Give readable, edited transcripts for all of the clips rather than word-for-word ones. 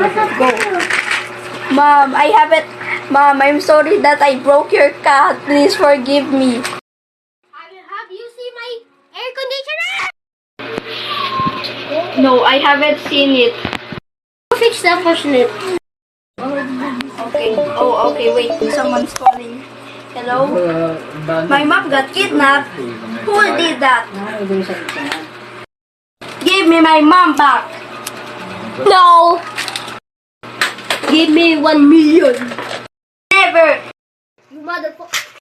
Go. Mom, I haven't. Mom, I'm sorry that I broke your cat. Please forgive me. Have you seen my air conditioner? No, I haven't seen it. Fix the faucet. Okay. Oh, okay. Wait. Someone's calling. Hello? My mom got kidnapped. Who did that? Give me my mom back. No. Give me 1 million. Never. You motherfucker.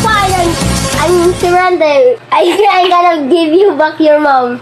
Fine, I'm surrender. I gotta give you back your mom.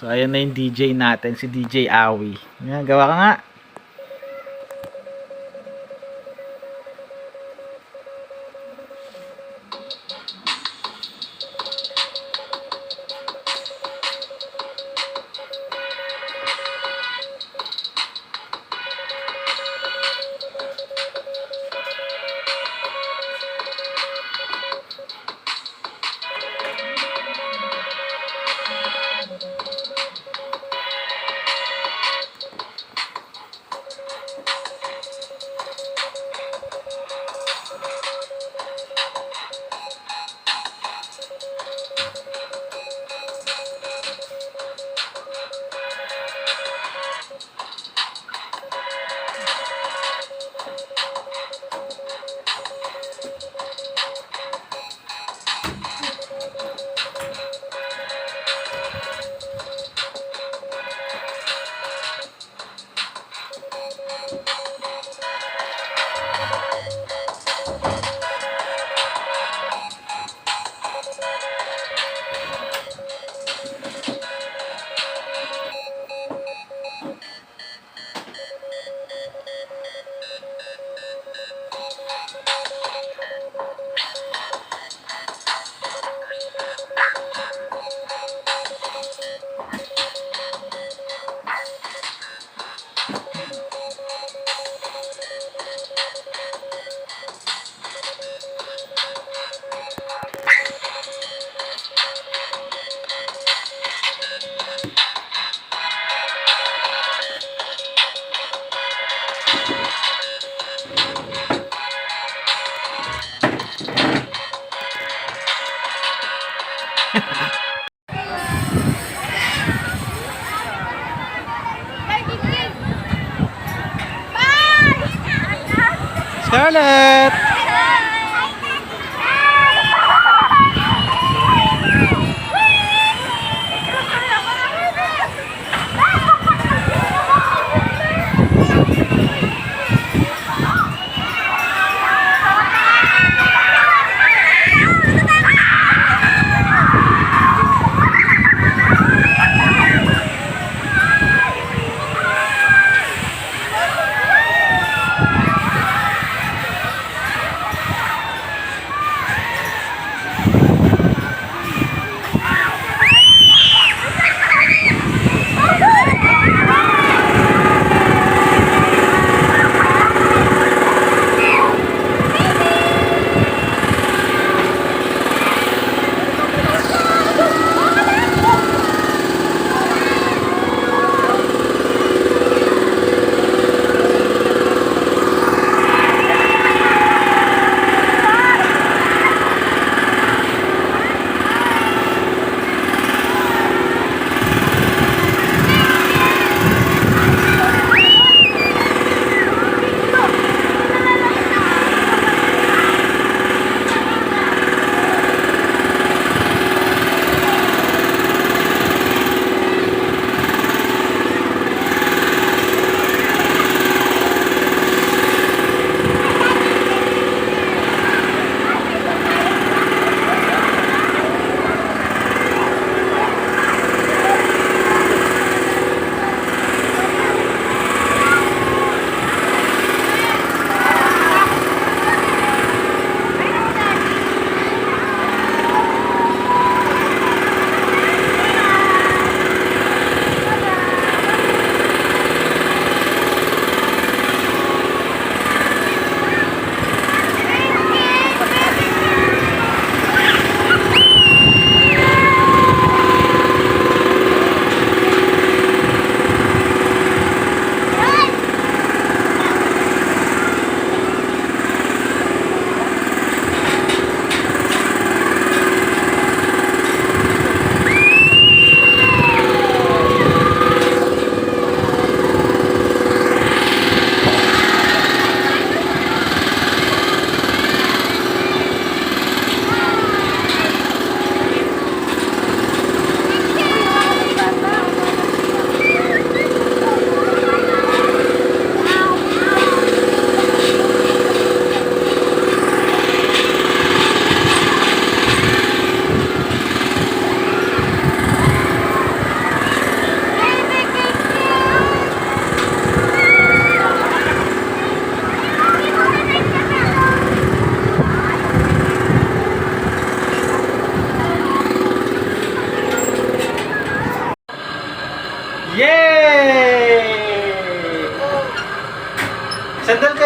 So, ayan na yung DJ natin, si DJ Awi. Yan, gawa ka nga. Scarlett!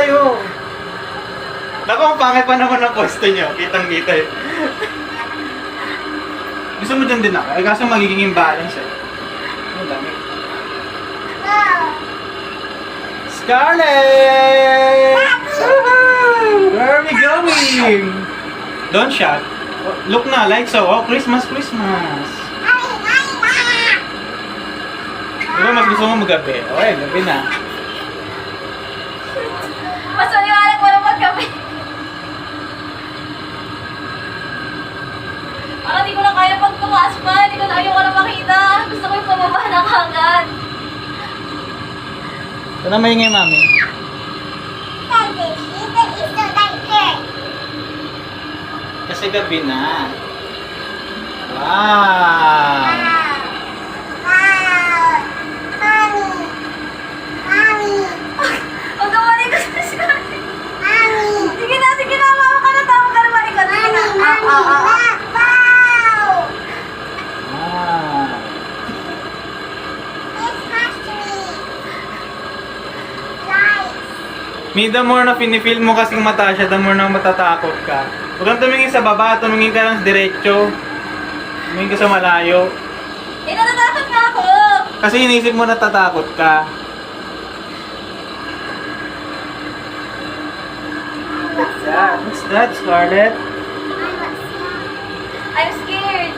tayo. Naku, ang pangit pa naman ang pwesto nyo. Kitang-kita eh. Gusto mo dyan din ako? Eh, kaso magiging imbalance eh. Ang dami. Scarlett! Where are we going? Don't shout. Look na, like so. Oh, Christmas, Christmas. Diba mas gusto mo magabi? Okay, gabi na. Mas maliwanag mo naman kami. Parang di ko na kaya pag tumaas pa. Hindi ko na ayoko na makita. Gusto ko yung pababa na kagad. Ito na maingay, mami. Kasi gabi na. Wow! Huwag ka malikot na siya. Sige na, sige na. Mama ka na. Tama ka na malikot. Sige na. Ah. Me, the more na pinifeel mo kasing mata siya, the more na matatakot ka. Huwag kang tumingin sa baba, tumingin ka lang sa diretso. Tumingin ka sa malayo. Eh, natatakot nga ako. Kasi inisip mo natatakot ka. What's that? What's that, Scarlett? I'm scared.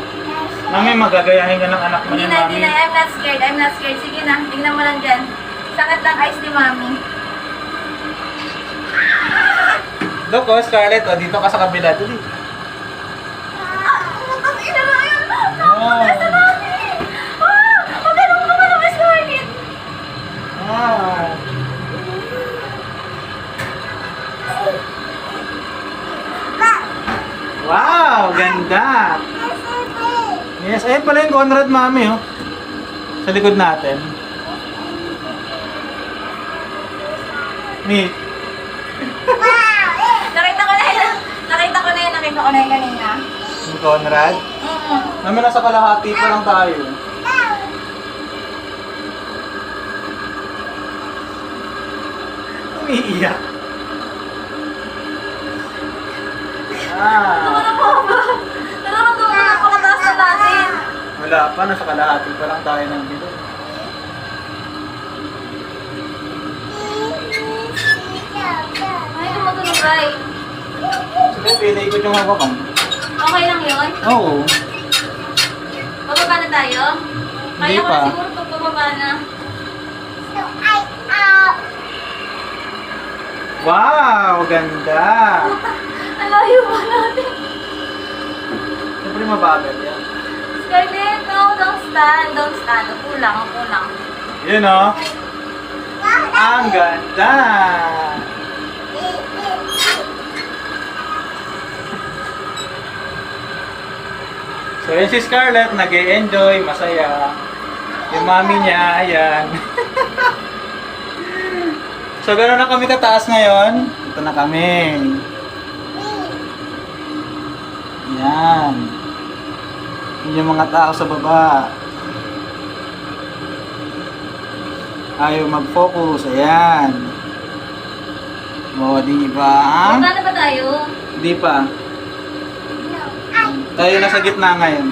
Mami, magagayahin ka ng anak mo Hindi niya, na, mami. hindi na. I'm not scared. I'm not scared. Sige na. Tingnan mo lang dyan. Sakit lang eyes ni Mami. Look, oh, Scarlett, oh, dito ka sa kabila. Dali. Ang ina na yun. Wow. Nasa Mami. Magano'n ka naman ang Scarlett. Ah. Wow, ganda. Yes, ayun pala yung Conrad, mami, oh. Sa likod natin. Ni. Nakita ko na yun. Nakita ko na yun kanina. Yung Conrad. Mami, nasa kalahati pa lang tayo. Umiiyak. Ah. Ano po ba? Nararamdaman ko na pakataas na natin. Wala pa, nasa kalahati pa lang tayo ng dito. Ay, tumutulog right. Sige, pinaikot yung hawakan. Okay lang yun? Oo. Bababa na tayo? Kaya Hindi ko na pa. siguro pag bababa na. Wow, ganda. Ang layo pa natin. Siyempre mabagal yan. Scarlett, no, don't stand. Don't stand. Upo lang, upo lang. Yun o. Ang ganda. So yun si Scarlett, nag-e-enjoy, masaya. Yung mami niya, ayan. So gano'n na kami kataas ngayon. Ito na kami. Ayan. Yun yung mga tao sa baba. Ayaw mag-focus. Ayan. O, di ba? Bababa na ba tayo? Di pa. Tayo nasa gitna ngayon.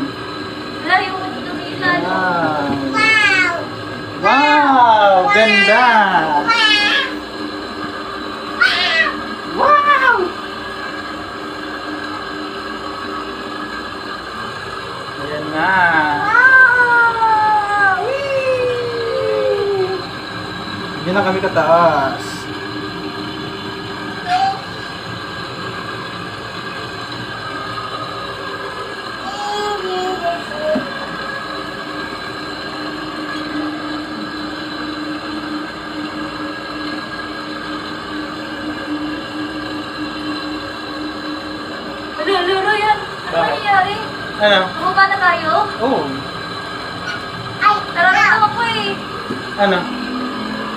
Layo ko tumingin lalo. Wow! Wow! Ganda! Wow! Ayan na. Hindi na kami kataas. Lalo yan. Ano Bakit? nangyari? Ano? Bumaba na tayo? Oh. Nararamdaman ko eh. Ano?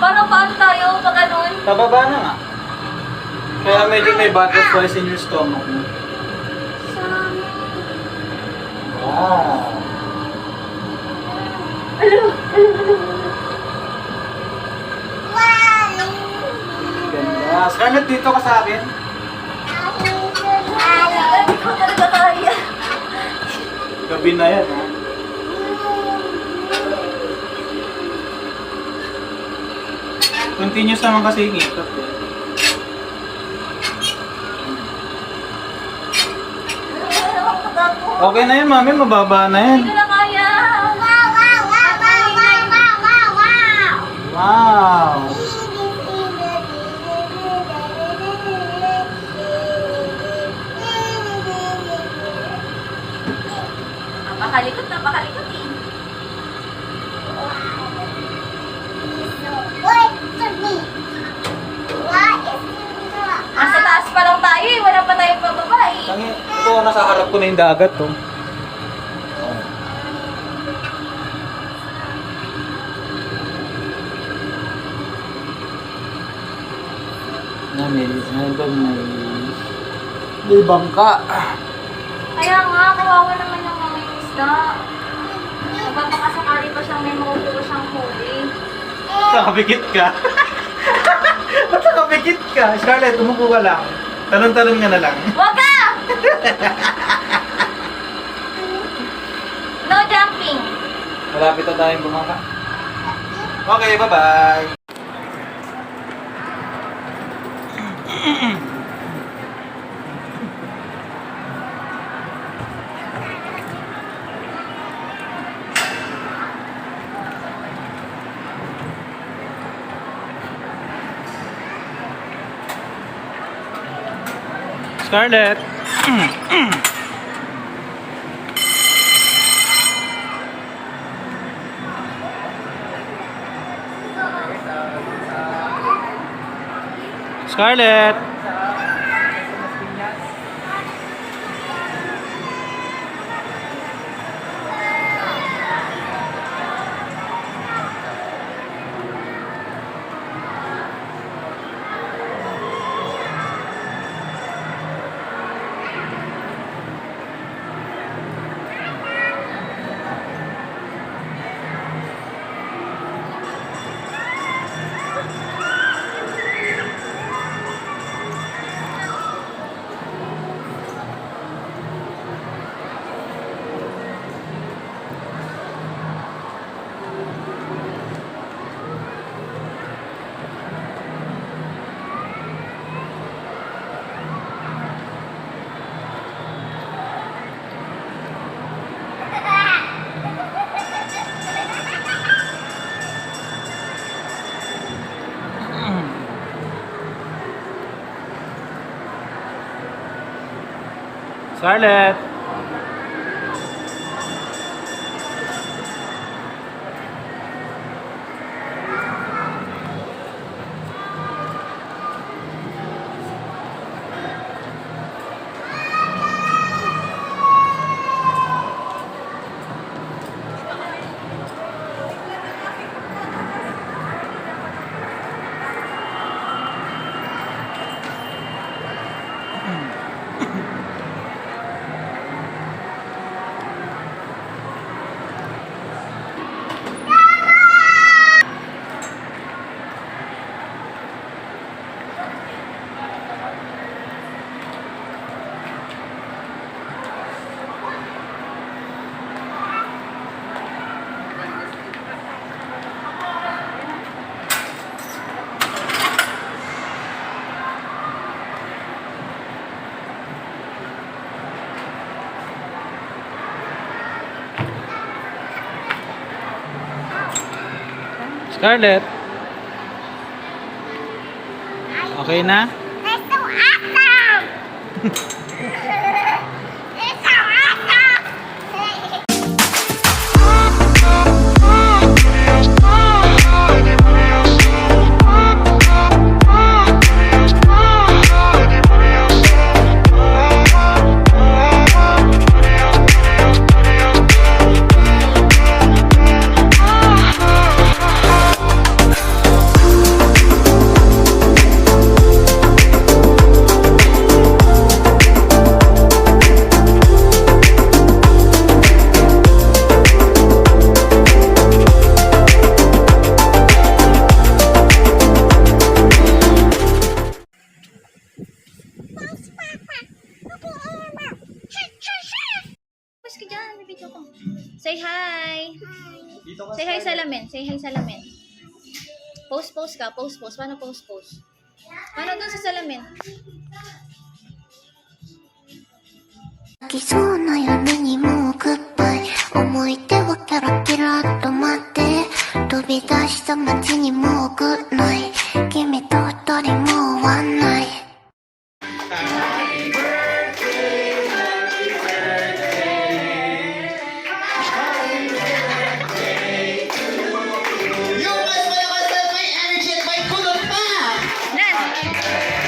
Paano tayo pag ganun? Pababa na nga. Kaya medyo may butterflies in your stomach mo. Wow. Ganda. Scarlett, dito ka sa akin. Hindi ko talaga kaya. Gabi na yan, ha? Continuous naman kasi yung ikot, eh. Okay na yan, mami. Mababa na yan. Hindi ko na kaya. Wow! Napakalikot, napakalikot eh. Nasa taas pa lang tayo eh. Wala pa tayong pababa eh. Ito, nasa harap ko na yung dagat, oh. May bangka. Kaya nga, kawawa naman yung mga isda. Magpapakasakali pa siyang may makukuha siyang huli. Nakapikit ka. Ba't nakapikit ka? Scarlett, umupo ka lang. Talon-talon ka na lang. Wag ka! No jumping. Malapit na tayong bumangka. Okay, bye-bye. Scarlett. Scarlett. Scarlett. Scarlett. Okay na? That's so awesome! Say hi. Dito ka Say hi salamin. Say hi salamin. Pose ka. Pose. Paano pose? Paano dun sa salamin? 泣きそうな夜にもうグッバイ思い出はキャラキラっと待って飛び出した街にもうグッナイ君と二人もうワンナイ Nan!